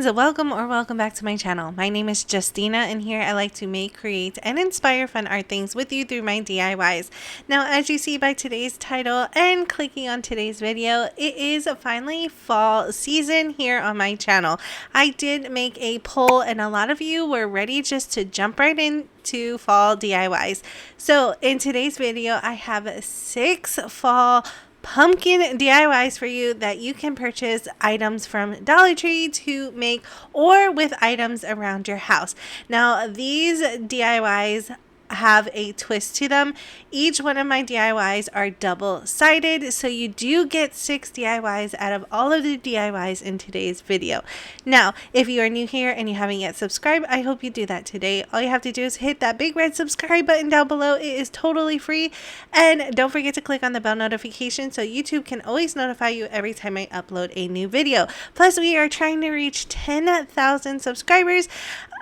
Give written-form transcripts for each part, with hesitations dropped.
friends, welcome back to my channel. My name is Justina, and here I like to make, create, and inspire fun art things with you through my DIYs. Now, as you see by today's title and clicking on today's video, it is finally fall season here on my channel. I did make a poll and a lot of you were ready just to jump right into fall DIYs. So in today's video, I have 6 fall pumpkin DIYs for you that you can purchase items from Dollar Tree to make or with items around your house. Now, these DIYs have a twist to them. Each one of my DIYs are double-sided, so you do get 6 DIYs out of all of the DIYs in today's video. Now, if you are new here and you haven't yet subscribed, I hope you do that today. All you have to do is hit that big red subscribe button down below. It is totally free, and don't forget to click on the bell notification so YouTube can always notify you every time I upload a new video. Plus, we are trying to reach 10,000 subscribers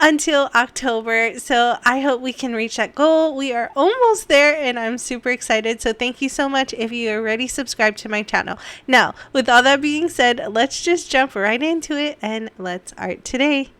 until October, so I hope we can reach that goal. We are almost there and I'm super excited, so thank you so much if you already subscribed to my channel. Now, with all that being said, let's just jump right into it and let's art today.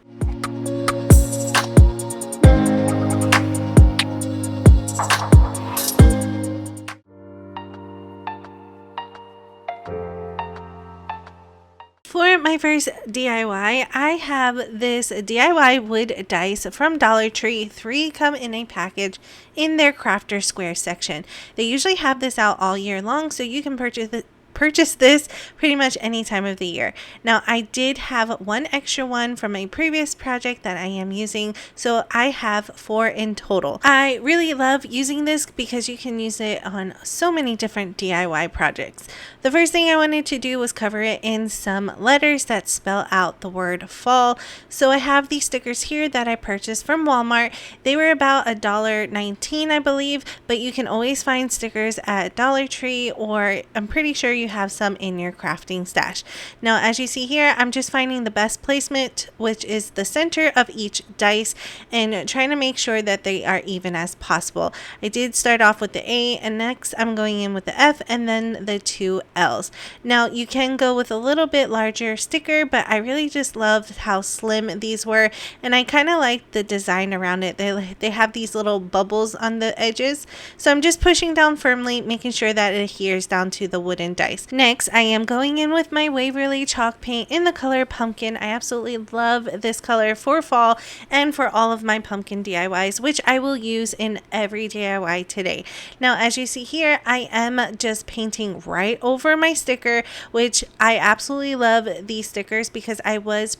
For my first DIY, I have this DIY wood dice from Dollar Tree. 3 come in a package in their Crafter Square section. They usually have this out all year long, so you can purchase this pretty much any time of the year. Now, I did have one extra one from a previous project that I am using, so I have 4 in total. I really love using this because you can use it on so many different DIY projects. The first thing I wanted to do was cover it in some letters that spell out the word fall. So I have these stickers here that I purchased from Walmart. They were about $1.19, I believe, but you can always find stickers at Dollar Tree, or I'm pretty sure you have some in your crafting stash. Now, as you see here, I'm just finding the best placement, which is the center of each dice, and trying to make sure that they are even as possible. I did start off with the A, and next I'm going in with the F, and then the 2 L's. Now, you can go with a little bit larger sticker, but I really just loved how slim these were, and I kind of like the design around it. They have these little bubbles on the edges, so I'm just pushing down firmly, making sure that it adheres down to the wooden dice. Next, I am going in with my Waverly chalk paint in the color Pumpkin. I absolutely love this color for fall and for all of my pumpkin DIYs, which I will use in every DIY today. Now, as you see here, I am just painting right over my sticker, which I absolutely love these stickers because I was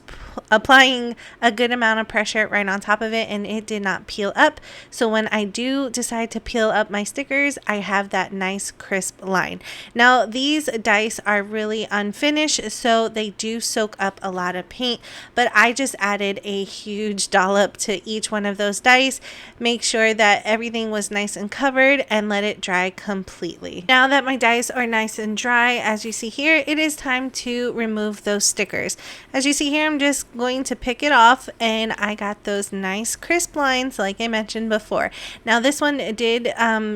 applying a good amount of pressure right on top of it and it did not peel up. So when I do decide to peel up my stickers, I have that nice crisp line. Now, these dice are really unfinished, so they do soak up a lot of paint, but I just added a huge dollop to each one of those dice, make sure that everything was nice and covered, and let it dry completely. Now that my dice are nice and dry, as you see here, it is time to remove those stickers. As you see here, I'm just going to pick it off, and I got those nice crisp lines like I mentioned before. Now, this one did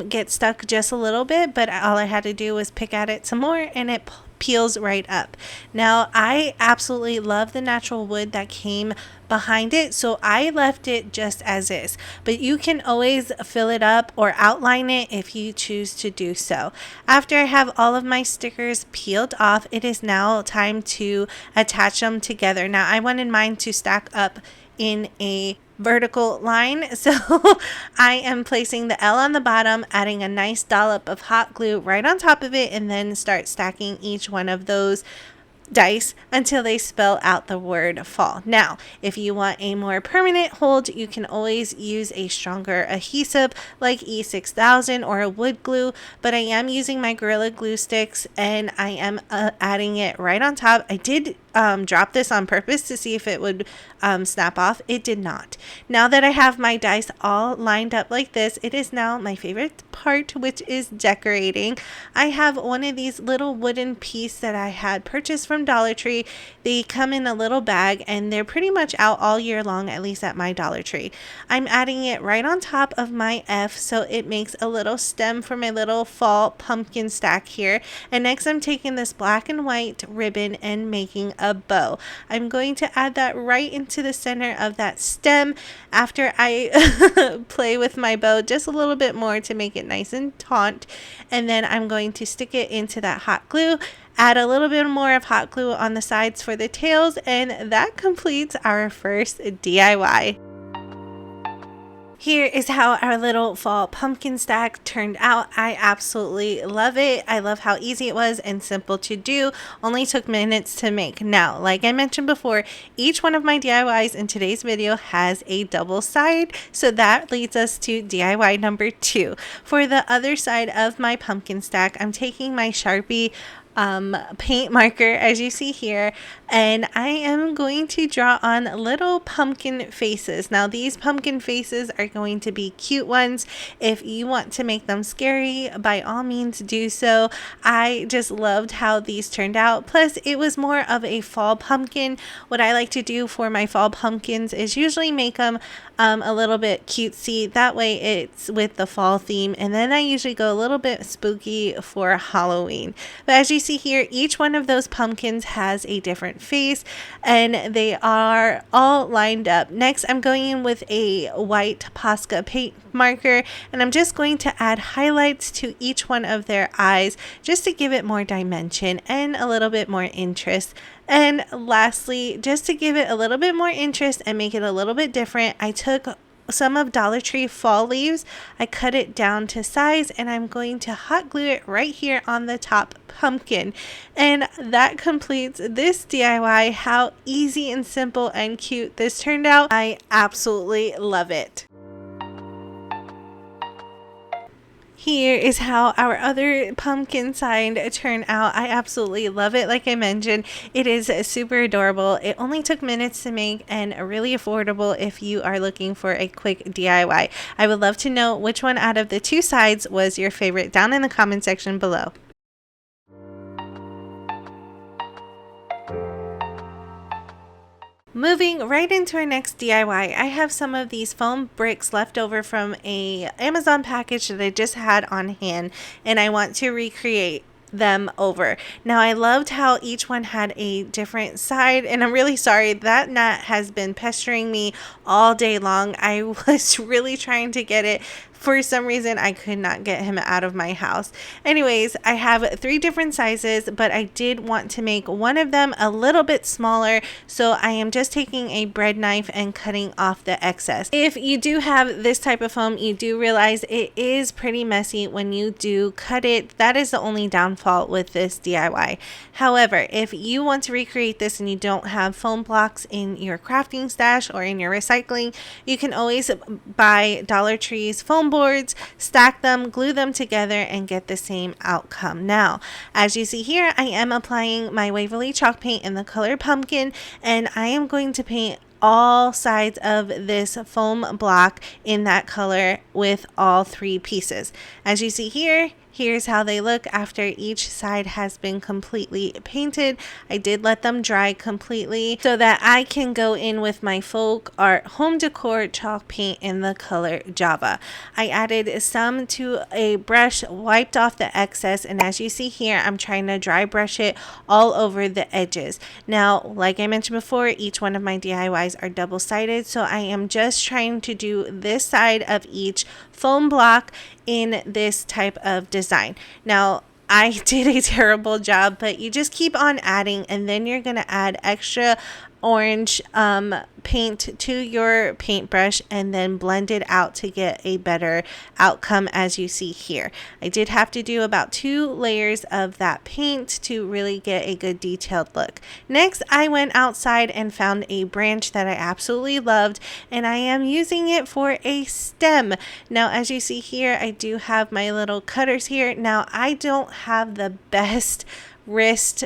get stuck just a little bit, but all I had to do was pick at it some more and it peels right up. Now, I absolutely love the natural wood that came behind it, so I left it just as is, but you can always fill it up or outline it if you choose to do so. After I have all of my stickers peeled off, it is now time to attach them together. Now, I wanted mine to stack up in a vertical line, so I am placing the L on the bottom, adding a nice dollop of hot glue right on top of it, and then start stacking each one of those dice until they spell out the word fall. Now, if you want a more permanent hold, you can always use a stronger adhesive like E6000 or a wood glue, but I am using my Gorilla Glue sticks and I am adding it right on top. I did drop this on purpose to see if it would snap off. It did not. Now that I have my dice all lined up like this, it is now my favorite part, which is decorating. I have one of these little wooden pieces that I had purchased from Dollar Tree. They come in a little bag and they're pretty much out all year long, at least at my Dollar Tree. I'm adding it right on top of my F, so it makes a little stem for my little fall pumpkin stack here. And next I'm taking this black and white ribbon and making a a bow. I'm going to add that right into the center of that stem after I play with my bow just a little bit more to make it nice and taut. And then I'm going to stick it into that hot glue, add a little bit more of hot glue on the sides for the tails, and that completes our first DIY. Here is how our little fall pumpkin stack turned out. I absolutely love it. I love how easy it was and simple to do. Only took minutes to make. Now, like I mentioned before, each one of my DIYs in today's video has a double side. So that leads us to DIY number 2. For the other side of my pumpkin stack, I'm taking my Sharpie paint marker, as you see here, and I am going to draw on little pumpkin faces. Now these pumpkin faces are going to be cute ones. If you want to make them scary, by all means do so. I just loved how these turned out. Plus it was more of a fall pumpkin. What I like to do for my fall pumpkins is usually make them a little bit cutesy. That way it's with the fall theme, and then I usually go a little bit spooky for Halloween. But as you see here, each one of those pumpkins has a different face and they are all lined up. Next, I'm going in with a white Posca paint marker, and I'm just going to add highlights to each one of their eyes just to give it more dimension and a little bit more interest. And lastly, just to give it a little bit more interest and make it a little bit different, I took some of Dollar Tree fall leaves, I cut it down to size, and I'm going to hot glue it right here on the top pumpkin. And that completes this DIY. How easy and simple and cute this turned out. I absolutely love it. Here is how our other pumpkin side turned out. I absolutely love it. Like I mentioned, it is super adorable. It only took minutes to make and really affordable if you are looking for a quick DIY. I would love to know which one out of the two sides was your favorite down in the comment section below. Moving right into our next DIY, I have some of these foam bricks left over from a Amazon package that I just had on hand, and I want to recreate them over. Now I loved how each one had a different side, and I'm really sorry that gnat has been pestering me all day long. I was really trying to get it. For some reason, I could not get him out of my house. Anyways, I have 3 different sizes, but I did want to make one of them a little bit smaller, so I am just taking a bread knife and cutting off the excess. If you do have this type of foam, you do realize it is pretty messy when you do cut it. That is the only downfall with this DIY. However, if you want to recreate this and you don't have foam blocks in your crafting stash or in your recycling, you can always buy Dollar Tree's foam boards, stack them, glue them together, and get the same outcome. Now, as you see here, I am applying my Waverly chalk paint in the color pumpkin, and I am going to paint all sides of this foam block in that color with all 3 pieces. As you see here, here's how they look after each side has been completely painted. I did let them dry completely so that I can go in with my folk art home decor chalk paint in the color Java. I added some to a brush, wiped off the excess, and as you see here, I'm trying to dry brush it all over the edges. Now, like I mentioned before, each one of my DIYs are double-sided, so I am just trying to do this side of each foam block in this type of design. Now, I did a terrible job, but you just keep on adding, and then you're going to add extra orange paint to your paintbrush and then blend it out to get a better outcome, as you see here. I did have to do about 2 layers of that paint to really get a good detailed look. Next, I went outside and found a branch that I absolutely loved, and I am using it for a stem. Now, as you see here, I do have my little cutters here. Now, I don't have the best wrist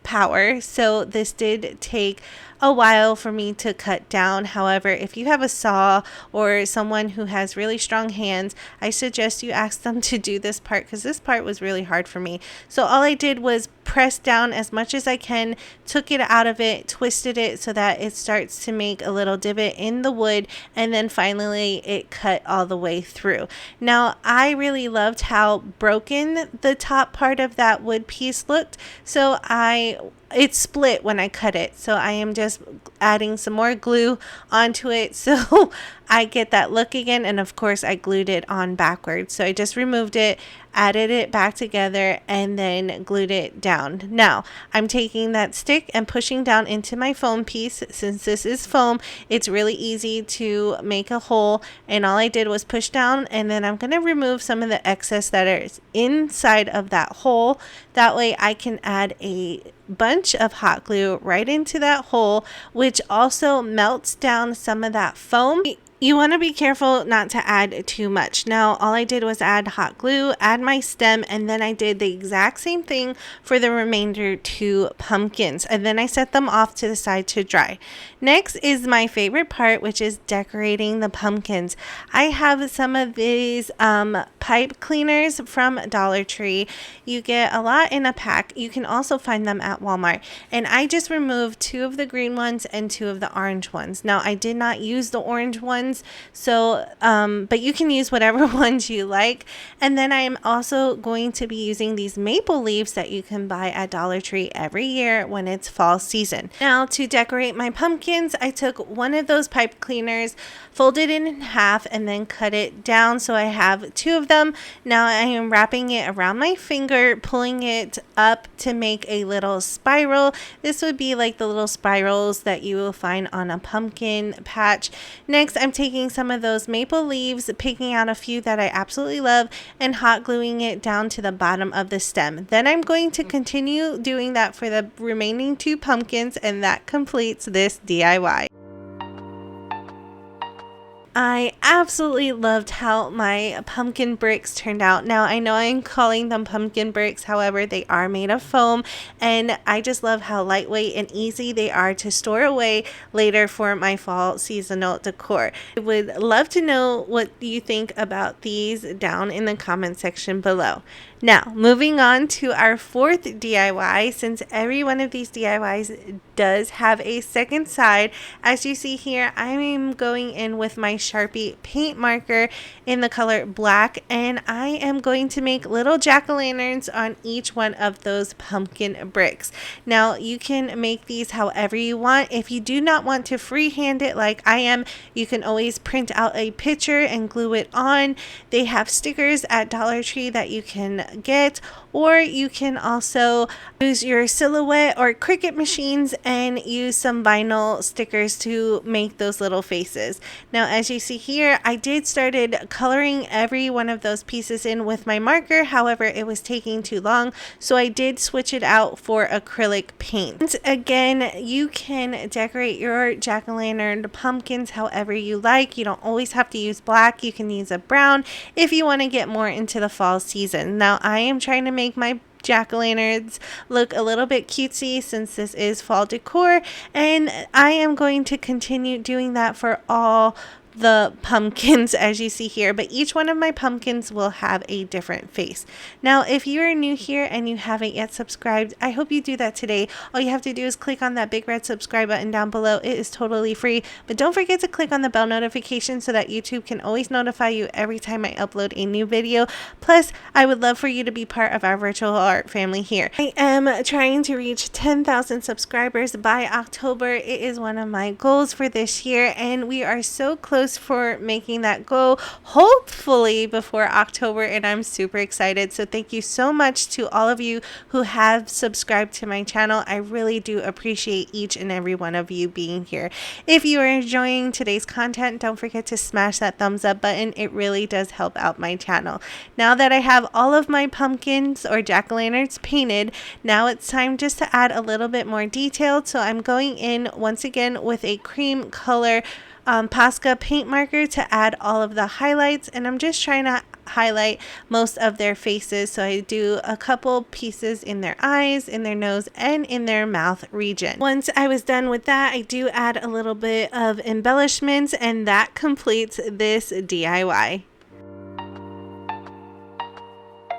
power, so this did take a while for me to cut down. However, if you have a saw or someone who has really strong hands, I suggest you ask them to do this part, because this part was really hard for me. So all I did was press down as much as I can, took it out of it, twisted it so that it starts to make a little divot in the wood, and then finally it cut all the way through. Now, I really loved how broken the top part of that wood piece looked, so I it's split when I cut it, so I am just adding some more glue onto it so I get that look again. And of course I glued it on backwards, so I just removed it, added it back together, and then glued it down. Now I'm taking that stick and pushing down into my foam piece. Since this is foam, it's really easy to make a hole, and all I did was push down, and then I'm going to remove some of the excess that is inside of that hole. That way I can add a bunch of hot glue right into that hole, which also melts down some of that foam. You want to be careful not to add too much. Now, all I did was add hot glue, add my stem, and then I did the exact same thing for the remainder 2 pumpkins. And then I set them off to the side to dry. Next is my favorite part, which is decorating the pumpkins. I have some of these pipe cleaners from Dollar Tree. You get a lot in a pack. You can also find them at Walmart. And I just removed 2 of the green ones and 2 of the orange ones. Now, I did not use the orange ones, so but you can use whatever ones you like. And then I'm also going to be using these maple leaves that you can buy at Dollar Tree every year when it's fall season. Now, to decorate my pumpkins, I took one of those pipe cleaners, folded it in half, and then cut it down, so I have 2 of them. Now I am wrapping it around my finger, pulling it up to make a little spiral. This would be like the little spirals that you will find on a pumpkin patch. Next, I'm taking some of those maple leaves, picking out a few that I absolutely love, and hot gluing it down to the bottom of the stem. Then I'm going to continue doing that for the remaining 2 pumpkins, and that completes this DIY. I absolutely loved how my pumpkin bricks turned out. Now, I know I'm calling them pumpkin bricks, however, they are made of foam, and I just love how lightweight and easy they are to store away later for my fall seasonal decor. I would love to know what you think about these down in the comment section below. Now, moving on to our 4th DIY, since every one of these DIYs does have a second side. As you see here, I am going in with my Sharpie paint marker in the color black, and I am going to make little jack-o'-lanterns on each one of those pumpkin bricks. Now, you can make these however you want. If you do not want to freehand it like I am, you can always print out a picture and glue it on. They have stickers at Dollar Tree that you can get, or you can also use your Silhouette or Cricut machines and use some vinyl stickers to make those little faces. Now, as you see here, I did started coloring every one of those pieces in with my marker. However, it was taking too long, so I did switch it out for acrylic paint. Again, you can decorate your jack-o'-lantern pumpkins however you like. You don't always have to use black. You can use a brown if you want to get more into the fall season. Now, I am trying to make my jack-o'-lanterns look a little bit cutesy since this is fall decor, and I am going to continue doing that for all the pumpkins as you see here, but each one of my pumpkins will have a different face. Now, if you are new here and you haven't yet subscribed, I hope you do that today. All you have to do is click on that big red subscribe button down below. It is totally free, but don't forget to click on the bell notification so that YouTube can always notify you every time I upload a new video. Plus, I would love for you to be part of our virtual art family here. I am trying to reach 10,000 subscribers by October. It is one of my goals for this year, and we are so close for making that goal, hopefully before October, and I'm super excited. So thank you so much to all of you who have subscribed to my channel. I really do appreciate each and every one of you being here. If you are enjoying today's content, don't forget to smash that thumbs up button. It really does help out my channel. Now that I have all of my pumpkins or jack-o'-lanterns painted, now it's time just to add a little bit more detail. So I'm going in once again with a cream color Posca paint marker to add all of the highlights, and I'm just trying to highlight most of their faces. So I do a couple pieces in their eyes, in their nose, and in their mouth region. Once I was done with that, I do add a little bit of embellishments, and that completes this DIY.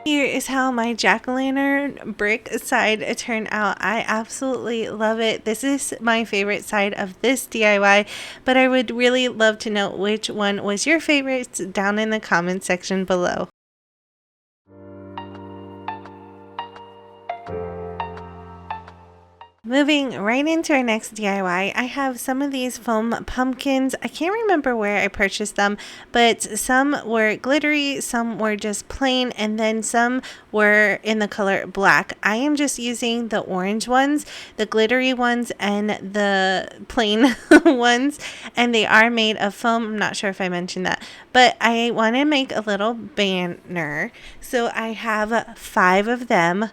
Here is how my jack-o'-lantern brick side turned out. I absolutely love it. This is my favorite side of this DIY, but I would really love to know which one was your favorite down in the comment section below. Moving right into our next DIY, I have some of these foam pumpkins. I can't remember where I purchased them, but some were glittery, some were just plain, and then some were in the color black. I am just using the orange ones, the glittery ones, and the plain ones, and they are made of foam. I'm not sure if I mentioned that, but I want to make a little banner, so I have 5 of them.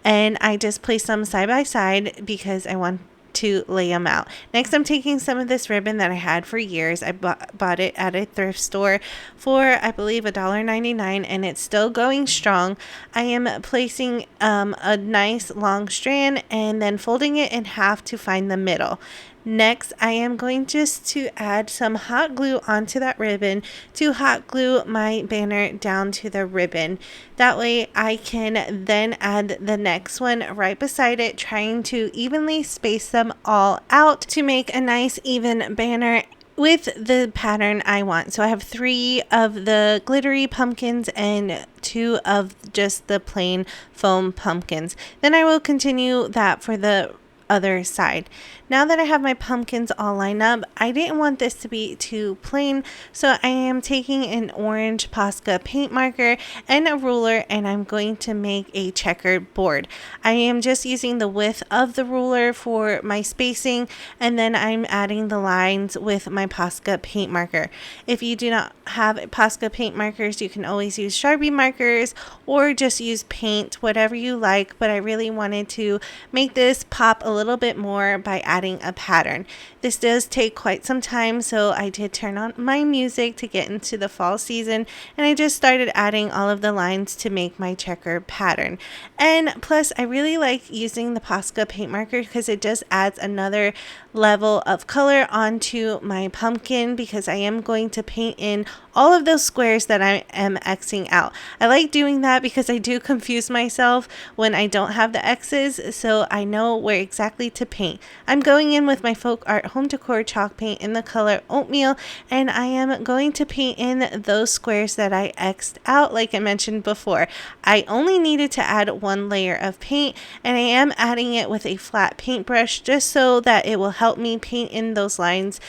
And I just place them side by side because I want to lay them out. Next, I'm taking some of this ribbon that I had for years. I bought it at a thrift store for, I believe, $1.99, and it's still going strong. I am placing a nice long strand and then folding it in half to find the middle. Next, I am going just to add some hot glue onto that ribbon to hot glue my banner down to the ribbon. That way I can then add the next one right beside it, trying to evenly space them all out to make a nice even banner with the pattern I want. So I have 3 of the glittery pumpkins and 2 of just the plain foam pumpkins. Then I will continue that for the other side. Now that I have my pumpkins all lined up, I didn't want this to be too plain, so I am taking an orange Posca paint marker and a ruler, and I'm going to make a checkered board. I am just using the width of the ruler for my spacing, and then I'm adding the lines with my Posca paint marker. If you do not have Posca paint markers, you can always use Sharpie markers or just use paint, whatever you like, but I really wanted to make this pop a little bit more by adding a pattern. This does take quite some time, so I did turn on my music to get into the fall season, and I just started adding all of the lines to make my checker pattern. And plus, I really like using the Posca paint marker because it just adds another level of color onto my pumpkin, because I am going to paint in all of those squares that I am Xing out. I like doing that because I do confuse myself when I don't have the X's, so I know where exactly to paint. I'm going in with my Folk Art Home Decor chalk paint in the color Oatmeal, and I am going to paint in those squares that I X'd out like I mentioned before. I only needed to add 1 layer of paint, and I am adding it with a flat paintbrush just so that it will help me paint in those lines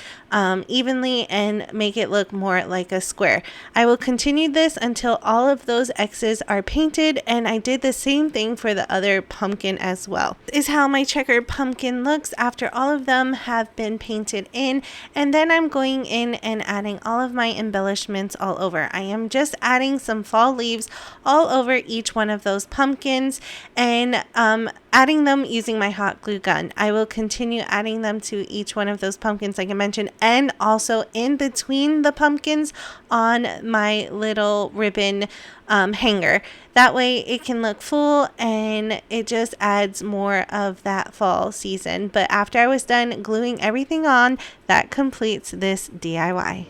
evenly and make it look more like a square. I will continue this until all of those X's are painted, and I did the same thing for the other pumpkin as well. This is how my checkered pumpkin looks after all of them have been painted in, and then I'm going in and adding all of my embellishments all over. I am just adding some fall leaves all over each one of those pumpkins, and adding them using my hot glue gun. I will continue adding them to each one of those pumpkins like I mentioned, and also in between the pumpkins on my little ribbon hanger. That way it can look full and it just adds more of that fall season. But after I was done gluing everything on, that completes this DIY.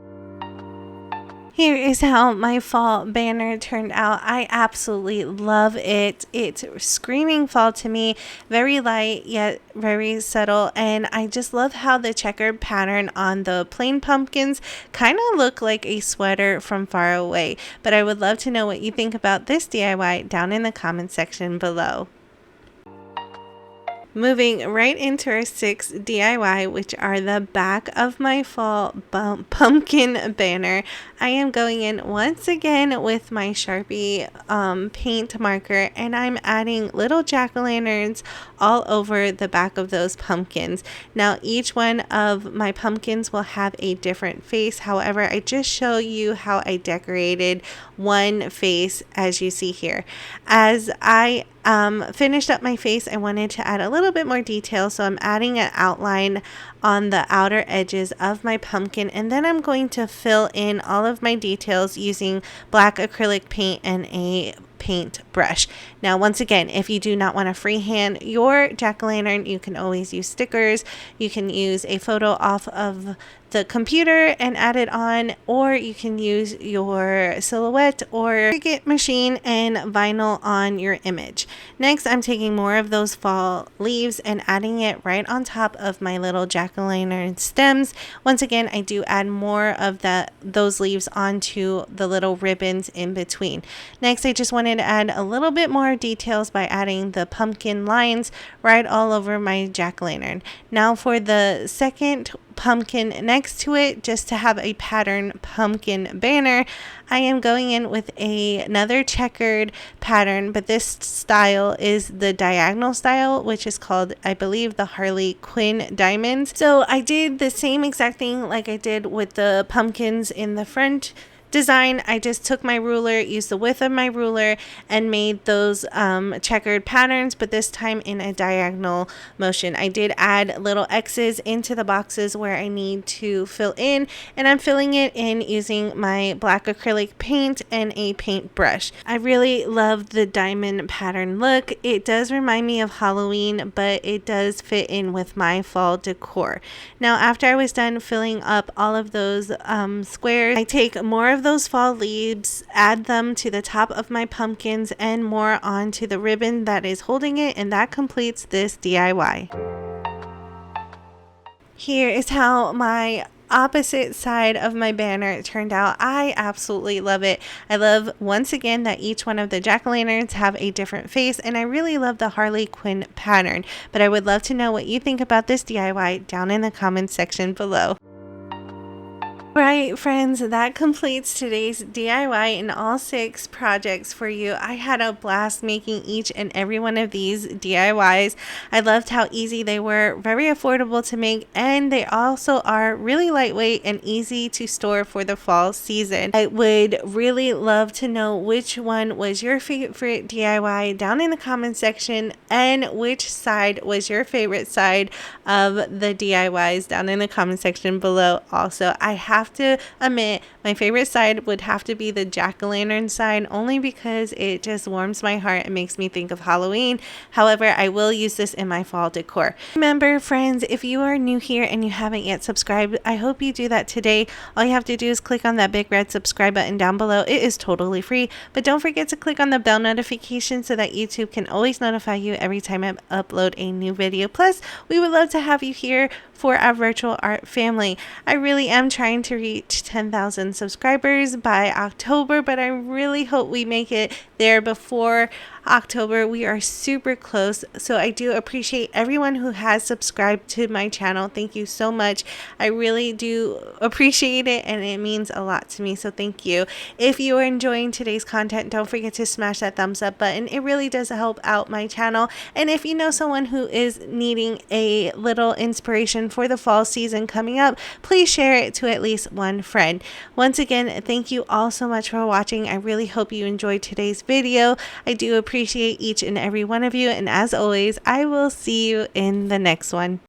Here is how my fall banner turned out. I absolutely love it. It's screaming fall to me, very light yet very subtle, and I just love how the checkered pattern on the plain pumpkins kind of look like a sweater from far away. But I would love to know what you think about this DIY down in the comments section below. Moving right into our 6th DIY, which are the back of my fall pumpkin banner. I am going in once again with my Sharpie paint marker, and I'm adding little jack-o'-lanterns all over the back of those pumpkins. Now each one of my pumpkins will have a different face. However, I just show you how I decorated one face, as you see here. As I finished up my face, I wanted to add a little bit more detail, so I'm adding an outline on the outer edges of my pumpkin, and then I'm going to fill in all of my details using black acrylic paint and a paint brush. Now, once again, if you do not want to freehand your jack-o'-lantern, you can always use stickers. You can use a photo off of the computer and add it on, or you can use your silhouette or Cricut machine and vinyl on your image. Next, I'm taking more of those fall leaves and adding it right on top of my little jack jack-o'-lantern stems. Once again, I do add more of those leaves onto the little ribbons in between. Next, I just wanted to add a little bit more details by adding the pumpkin lines right all over my jack-o'-lantern. Now for the second pumpkin next to it, just to have a pattern pumpkin banner, I am going in with another checkered pattern, but this style is the diagonal style, which is called, I believe, the Harley Quinn diamonds. So I did the same exact thing like I did with the pumpkins in the front design. I just took my ruler, used the width of my ruler, and made those checkered patterns, but this time in a diagonal motion. I did add little X's into the boxes where I need to fill in, and I'm filling it in using my black acrylic paint and a paintbrush. I really love the diamond pattern look. It does remind me of Halloween, but it does fit in with my fall decor. Now, after I was done filling up all of those squares, I take more of those fall leaves, add them to the top of my pumpkins, and more onto the ribbon that is holding it, and that completes this DIY. Here is how my opposite side of my banner turned out. I absolutely love it. I love, once again, that each one of the jack-o'-lanterns have a different face, and I really love the Harley Quinn pattern. But I would love to know what you think about this DIY down in the comments section below. Right, friends, that completes today's DIY in all 6 projects for you. I had a blast making each and every one of these DIYs. I loved how easy they were, very affordable to make, and they also are really lightweight and easy to store for the fall season. I would really love to know which one was your favorite DIY down in the comment section, and which side was your favorite side of the DIYs down in the comment section below. Also, I have to admit, my favorite side would have to be the jack-o'-lantern side, only because it just warms my heart and makes me think of Halloween. However, I will use this in my fall decor. Remember, friends, if you are new here and you haven't yet subscribed, I hope you do that today. All you have to do is click on that big red subscribe button down below. It is totally free, but don't forget to click on the bell notification so that YouTube can always notify you every time I upload a new video. Plus, we would love to have you here for our virtual art family. I really am trying to reach 10,000 subscribers by October, but I really hope we make it there before October. We are super close, so I do appreciate everyone who has subscribed to my channel. Thank you so much. I really do appreciate it, and it means a lot to me, so thank you. If you are enjoying today's content, don't forget to smash that thumbs up button. It really does help out my channel. And if you know someone who is needing a little inspiration for the fall season coming up, please share it to at least one friend. Once again, thank you all so much for watching. I really hope you enjoyed today's video. I do appreciate each and every one of you, and as always, I will see you in the next one.